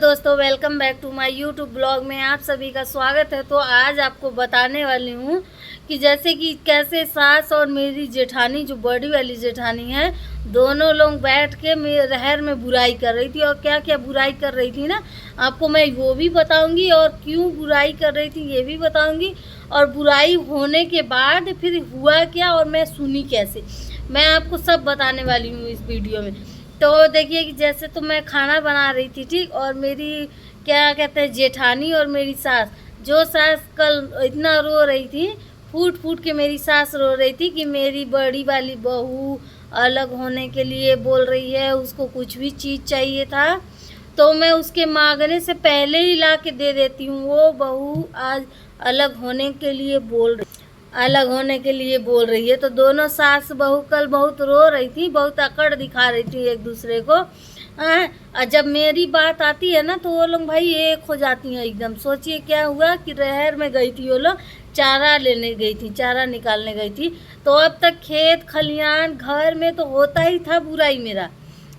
दोस्तों, welcome back to my YouTube blog में आप सभी का स्वागत है। तो आज आपको बताने वाली हूँ कि जैसे कि कैसे सास और मेरी जेठानी, जो बड़ी वाली जेठानी है, दोनों लोग बैठ के मेरे रहर में बुराई कर रही थी। और क्या क्या बुराई कर रही थी ना, आपको मैं वो भी बताऊंगी और क्यों बुराई कर रही थी ये भी बताऊंगी। और बुराई होने के बाद फिर हुआ क्या और मैं सुनी कैसे, मैं आपको सब बताने वाली हूँ इस वीडियो में। तो देखिए कि जैसे तो मैं खाना बना रही थी, ठीक, और मेरी क्या कहते हैं जेठानी और मेरी सास, जो सास कल इतना रो रही थी, फूट फूट के मेरी सास रो रही थी कि मेरी बड़ी वाली बहू अलग होने के लिए बोल रही है, उसको कुछ भी चीज़ चाहिए था तो मैं उसके मांगने से पहले ही ला के दे देती हूँ। वो बहू आज अलग होने के लिए बोल रही है। तो दोनों सास बहू कल बहुत रो रही थी, बहुत अकड़ दिखा रही थी एक दूसरे को। और जब मेरी बात आती है ना तो वो लोग भाई एक हो जाती हैं एकदम। सोचिए क्या हुआ कि रहर में गई थी वो लोग, चारा लेने गई थी, चारा निकालने गई थी। तो अब तक खेत खलियान घर में तो होता ही था बुराई मेरा,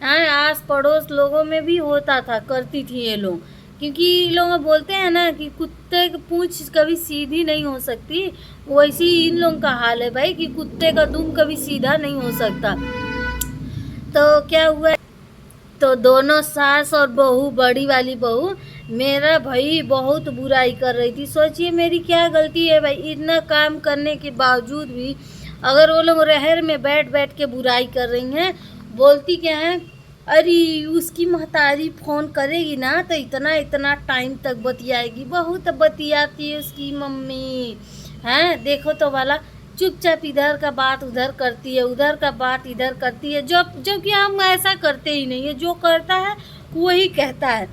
आस पड़ोस लोगों में भी होता था, करती थी ये लोग। क्योंकि लोग बोलते हैं ना कि कुत्ते की पूंछ कभी सीधी नहीं हो सकती, वैसे ही इन लोगों का हाल है भाई कि कुत्ते का दुम कभी सीधा नहीं हो सकता। तो क्या हुआ, तो दोनों सास और बहू, बड़ी वाली बहू मेरा भाई बहुत बुराई कर रही थी। सोचिए मेरी क्या गलती है भाई, इतना काम करने के बावजूद भी अगर वो लोग रहर में बैठ बैठ के बुराई कर रही हैं। बोलती क्या है, अरे उसकी महतारी फ़ोन करेगी ना तो इतना इतना टाइम तक बतियाएगी, बहुत बतियाती है उसकी मम्मी, हैं देखो तो वाला चुपचाप इधर का बात उधर करती है, उधर का बात इधर करती है, जबकि हम ऐसा करते ही नहीं है, जो करता है वही कहता है।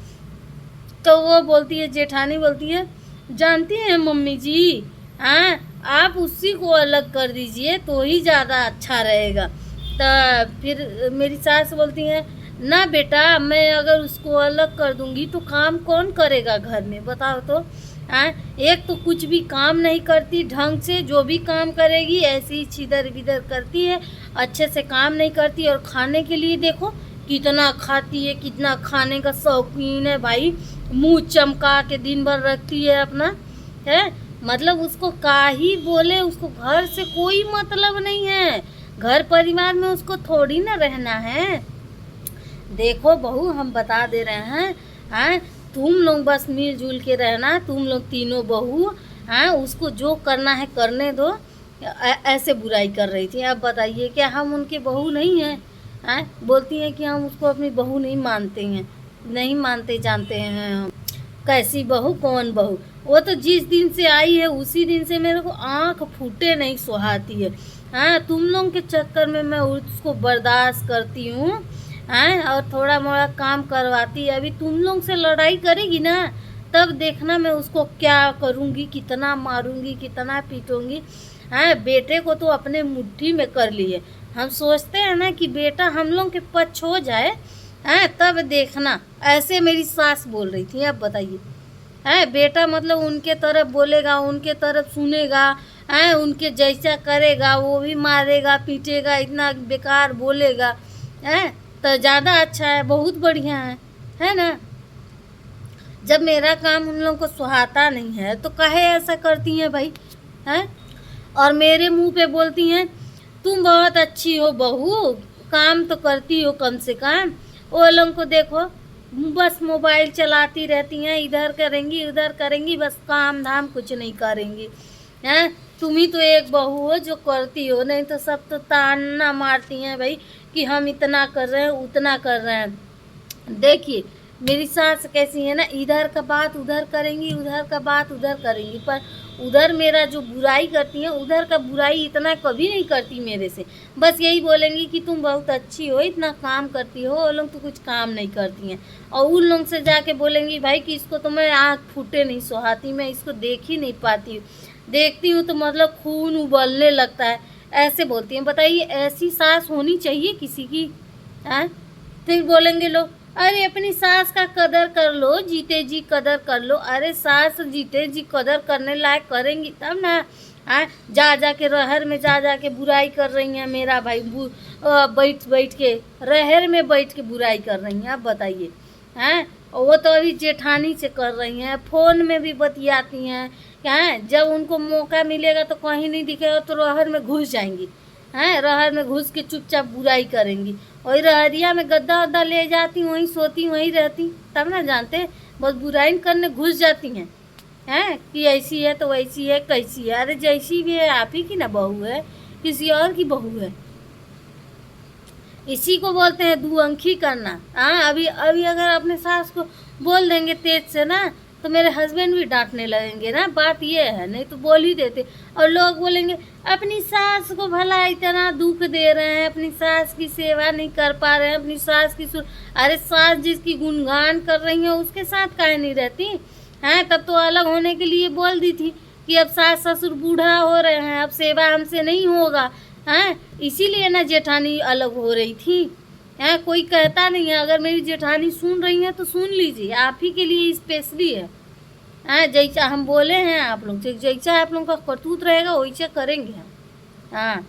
तो वो बोलती है, जेठानी बोलती है, जानती हैं मम्मी जी, आप उसी को अलग कर दीजिए तो ही ज़्यादा अच्छा रहेगा। तो फिर मेरी सास बोलती है, ना बेटा, मैं अगर उसको अलग कर दूंगी तो काम कौन करेगा घर में, बताओ तो। एक तो कुछ भी काम नहीं करती ढंग से, जो भी काम करेगी ऐसे ही छिदर बिदर करती है, अच्छे से काम नहीं करती। और खाने के लिए देखो कितना खाती है, कितना खाने का शौकीन है भाई, मुंह चमका के दिन भर रखती है अपना, है मतलब उसको काही बोले, उसको घर से कोई मतलब नहीं है, घर परिवार में उसको थोड़ी ना रहना है। देखो बहू, हम बता दे रहे हैं, तुम लोग बस मिलजुल के रहना, तुम लोग तीनों बहू, उसको जो करना है करने दो। ऐसे बुराई कर रही थी। अब बताइए क्या हम उनके बहू नहीं हैं? बोलती हैं कि हम उसको अपनी बहू नहीं मानते हैं, नहीं मानते जानते हैं हम। कैसी बहू, कौन बहू, वो तो जिस दिन से आई है उसी दिन से मेरे को आँख फूटे नहीं सुहाती है। तुम लोग के चक्कर में मैं उसको बर्दाश्त करती हूँ, और थोड़ा मोड़ा काम करवाती है। अभी तुम लोग से लड़ाई करेगी ना तब देखना मैं उसको क्या करूँगी, कितना मारूंगी, कितना पीटूंगी। बेटे को तो अपने मुट्ठी में कर लिए। हम सोचते हैं ना कि बेटा हम लोग के पक्ष हो जाए, तब देखना। ऐसे मेरी सास बोल रही थी। अब बताइए, बेटा मतलब उनके तरफ बोलेगा, उनके तरफ सुनेगा, उनके जैसा करेगा, वो भी मारेगा पीटेगा, इतना बेकार बोलेगा, तो ज़्यादा अच्छा है, बहुत बढ़िया है ना। जब मेरा काम उन लोगों को सुहाता नहीं है तो काहे ऐसा करती हैं भाई, हैं। और मेरे मुंह पे बोलती हैं, तुम बहुत अच्छी हो बहू, काम तो करती हो कम से कम। वो लोगों को देखो बस मोबाइल चलाती रहती हैं, इधर करेंगी उधर करेंगी, बस काम धाम कुछ नहीं करेंगी। तुम ही तो एक बहू हो जो करती हो, नहीं तो सब तो ताना मारती हैं भाई कि हम इतना कर रहे हैं उतना कर रहे हैं। देखिए मेरी सास कैसी है ना, इधर का बात उधर करेंगी, उधर का बात उधर करेंगी, पर उधर मेरा जो बुराई करती हैं उधर का बुराई इतना कभी नहीं करती मेरे से। बस यही बोलेंगी कि तुम बहुत अच्छी हो, इतना काम करती हो, वो लोग तो कुछ काम नहीं करती हैं। और उन लोग से जाके बोलेंगी भाई कि इसको तो मैं आँख फूटे नहीं सुहाती, मैं इसको देख ही नहीं पाती, देखती हूँ तो मतलब खून उबलने लगता है, ऐसे बोलती हैं। बताइए ऐसी सास होनी चाहिए किसी की? फिर बोलेंगे लोग, अरे अपनी सास का कदर कर लो, जीते जी कदर कर लो। अरे सास जीते जी कदर करने लायक करेंगी तब ना। जा के रहर में जा के बुराई कर रही हैं मेरा भाई, बैठ बैठ के रहर में बैठ के बुराई कर रही हैं। अब बताइए, और वो तो अभी जेठानी से कर रही हैं, फ़ोन में भी बतियाती हैं। क्या है, जब उनको मौका मिलेगा तो कहीं नहीं दिखेगा तो रहर में घुस जाएंगी। हैं, रहर में घुस के चुपचाप बुराई करेंगी। वही रहरिया में गद्दा वद्दा ले जाती, वहीं सोती, वहीं रहती, तब ना जानते। बस बुराई करने घुस जाती हैं। हैं कि ऐसी है तो वैसी है, कैसी है। अरे जैसी भी है आप ही की ना बहू है, किसी और की बहू है। इसी को बोलते हैं दुअंखी करना। हाँ, अभी अभी अगर अपने सास को बोल देंगे तेज से ना तो मेरे हस्बैंड भी डांटने लगेंगे ना। बात ये है, नहीं तो बोल ही देते। और लोग बोलेंगे अपनी सास को भला इतना दुख दे रहे हैं, अपनी सास की सेवा नहीं कर पा रहे हैं, अपनी सास की अरे सास जिसकी गुणगान कर रही है उसके साथ काहे नहीं रहती हैं। तब तो अलग होने के लिए बोल दी थी कि अब सास ससुर बूढ़ा हो रहे हैं, अब सेवा हमसे नहीं होगा। हैं, इसीलिए ना जेठानी अलग हो रही थी। हैं, कोई कहता नहीं है। अगर मेरी जेठानी सुन रही है तो सुन लीजिए, आप ही के लिए स्पेशली है। हैं, जैसा हम बोले हैं आप लोग से, जैसा आप लोगों का करतूत रहेगा वैसा करेंगे हम। हाँ,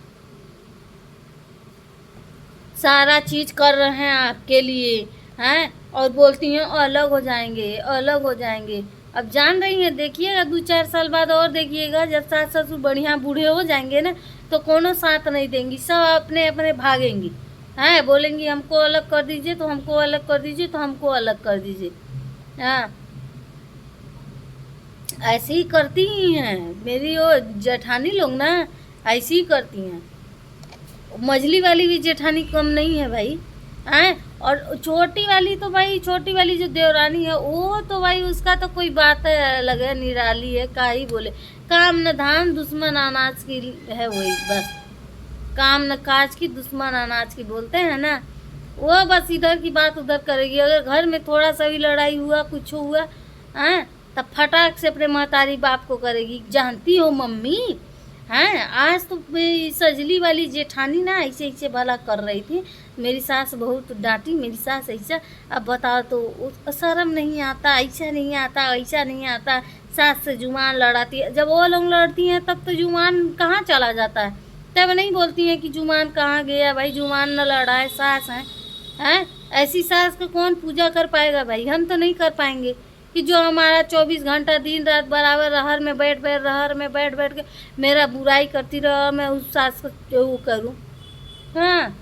सारा चीज़ कर रहे हैं आपके लिए। हैं, और बोलती हैं अलग हो जाएंगे, अलग हो जाएंगे। अब जान रही हैं, देखिएगा 2-4 साल बाद और देखिएगा, जब सास ससुर बढ़िया बूढ़े हो जाएंगे ना तो कोनो साथ नहीं देंगी, सब अपने अपने भागेंगी। हैं, बोलेंगी हमको अलग कर दीजिए तो हमको अलग कर दीजिए तो हमको अलग कर दीजिए। हाँ, ऐसे ही करती ही हैं मेरी वो जेठानी लोग ना, ऐसी ही करती हैं। मझली वाली भी जेठानी कम नहीं है भाई। हैं, और छोटी वाली तो भाई, छोटी वाली जो देवरानी है वो तो भाई उसका तो कोई बात अलग है, निराली है। का ही बोले, काम न धाम दुश्मन अनाज की है वही बस। काम न काज की दुश्मन अनाज की बोलते हैं ना, वो बस इधर की बात उधर करेगी। अगर घर में थोड़ा सा भी लड़ाई हुआ, कुछ हुआ, हैं, तब फटाक से अपने महतारी बाप को करेगी, जानती हो मम्मी। हैं, आज तो सजली वाली जेठानी ना ऐसे ऐसे भला कर रही थी, मेरी सास बहुत डांटी, मेरी सास ऐसा। अब बताओ तो शर्म नहीं आता, ऐसा नहीं आता, ऐसा नहीं आता। सास से जुबान लड़ाती है। जब वो लोग लड़ती हैं तब तो जुबान कहाँ चला जाता है, तब नहीं बोलती हैं कि जुबान कहाँ गया। भाई जुबान न लड़ाए, सास हैं। हैं, ऐसी सास का कौन पूजा कर पाएगा भाई, हम तो नहीं कर पाएंगे कि जो हमारा 24 घंटा दिन रात बराबर रहर में बैठ बैठ के मेरा बुराई करती रहा, मैं उस सास को वो करूँ। हाँ,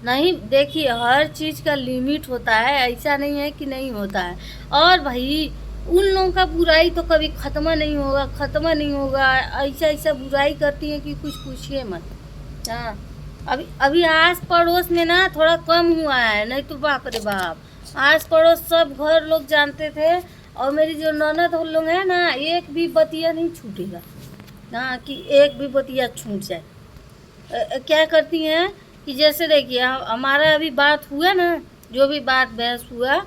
नहीं, देखिए हर चीज़ का लिमिट होता है, ऐसा नहीं है कि नहीं होता है। और भाई उन लोगों का बुराई तो कभी ख़त्म नहीं होगा, ख़त्म नहीं होगा। ऐसा ऐसा बुराई करती हैं कि कुछ पूछिए मत। हाँ, अभी अभी आस पड़ोस में ना थोड़ा कम हुआ है, नहीं तो बाप रे बाप, आस पड़ोस सब घर लोग जानते थे। और मेरी जो ननद हम लोग हैं ना, एक भी बतिया नहीं छूटेगा। हाँ, कि एक भी बतिया छूट जाए। क्या करती हैं कि जैसे देखिए हमारा अभी बात हुआ ना, जो भी बात बहस हुआ,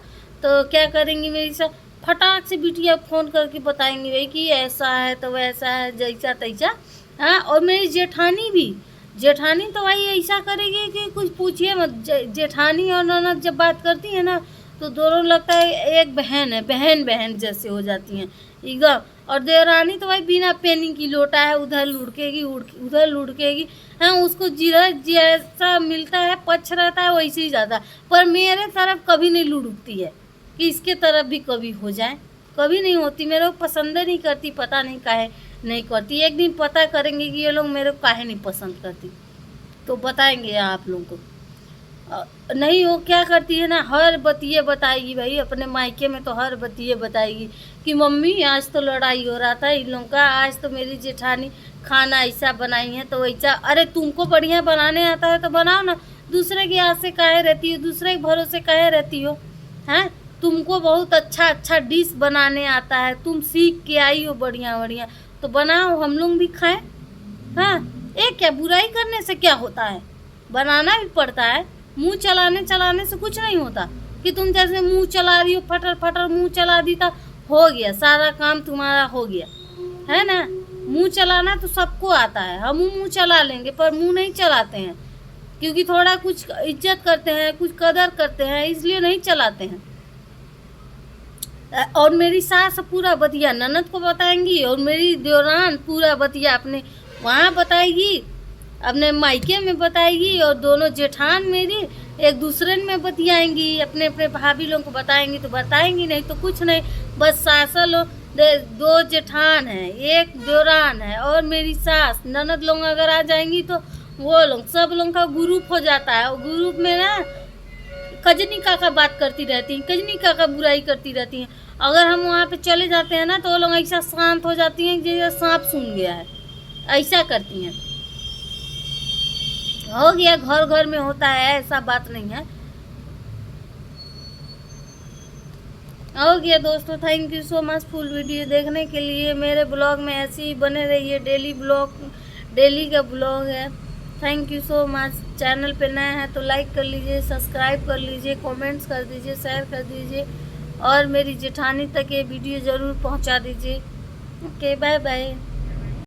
तो क्या करेंगी मेरी सब फटाक से बिटिया फ़ोन करके बताएंगी भाई कि ऐसा है तो वैसा है, जैसा तैसा। हाँ, और मेरी जेठानी भी, जेठानी तो भाई ऐसा करेगी कि कुछ पूछिए मत। जेठानी और ननद जब बात करती है ना तो दोनों लगता है एक बहन है, बहन बहन जैसे हो जाती हैं एकदम। और देवरानी तो भाई बिना पेनी की लोटा है, उधर लुढ़केगी उधर लुढ़केगी। हाँ, उसको जिधर जैसा मिलता है पक्ष रहता है वैसे ही जाता है। पर मेरे तरफ कभी नहीं लुढ़कती है कि इसके तरफ भी कभी हो जाए, कभी नहीं होती। मेरे को पसंद नहीं करती, पता नहीं काहे नहीं करती। एक दिन पता करेंगे कि ये लोग मेरे को काहे नहीं पसंद करती, तो बताएंगे आप लोगों को। नहीं, वो क्या करती है ना, हर बतिये बताएगी भाई। अपने मायके में तो हर बतिये बताएगी कि मम्मी आज तो लड़ाई हो रहा था इन लोगों का, आज तो मेरी जेठानी खाना ऐसा बनाई है तो वैसा। अरे तुमको बढ़िया बनाने आता है तो बनाओ ना, दूसरे की आस से काहे रहती हो, दूसरे के भरोसे काहे रहती हो। हैं, तुमको बहुत अच्छा अच्छा डिश बनाने आता है, तुम सीख के आई हो बढ़िया बढ़िया, तो बनाओ हम लोग भी खाएं। हाँ, एक क्या बुराई करने से क्या होता है, बनाना भी पड़ता है। मुंह चलाने से कुछ नहीं होता कि तुम जैसे मुंह चला रही हो, फटर फटर मुंह चला दी तो हो गया, सारा काम तुम्हारा हो गया, है ना। मुंह चलाना तो सबको आता है, हम मुंह चला लेंगे पर मुंह नहीं चलाते हैं, क्योंकि थोड़ा कुछ इज्जत करते हैं, कुछ कदर करते हैं, इसलिए नहीं चलाते हैं। और मेरी सास पूरा बतिया ननद को बताएंगी और मेरी देवरान पूरा बतिया अपने वहाँ बताएगी। अपने मायके में बताएगी और दोनों जेठान मेरी एक दूसरे में बतियाएंगी, अपने अपने भाभी लोगों को बताएंगी तो बताएंगी, नहीं तो कुछ नहीं। बस सासा लोग 2 जेठान हैं, एक देवरान है और मेरी सास ननद लोग अगर आ जाएंगी तो वो लोग सब लोगों का ग्रुप हो जाता है। और ग्रुप में ना कजनी काका बात करती रहती हैं, कजनी काका बुराई करती रहती हैं। अगर हम वहाँ पे चले जाते हैं ना तो वो लोग ऐसा शांत हो जाती हैं जैसे सांप सूंघ गया है, ऐसा करती हैं। हो गया, घर घर में होता है, ऐसा बात नहीं है। हो गया दोस्तों, thank you so much full video देखने के लिए। मेरे ब्लॉग में ऐसे ही बने रहिए, डेली ब्लॉग, डेली का ब्लॉग है। Thank you so much. Channel पे नए हैं तो लाइक कर लीजिए, सब्सक्राइब कर लीजिए, कमेंट्स कर दीजिए, शेयर कर दीजिए और मेरी जेठानी तक ये वीडियो ज़रूर पहुंचा दीजिए। Okay, bye bye.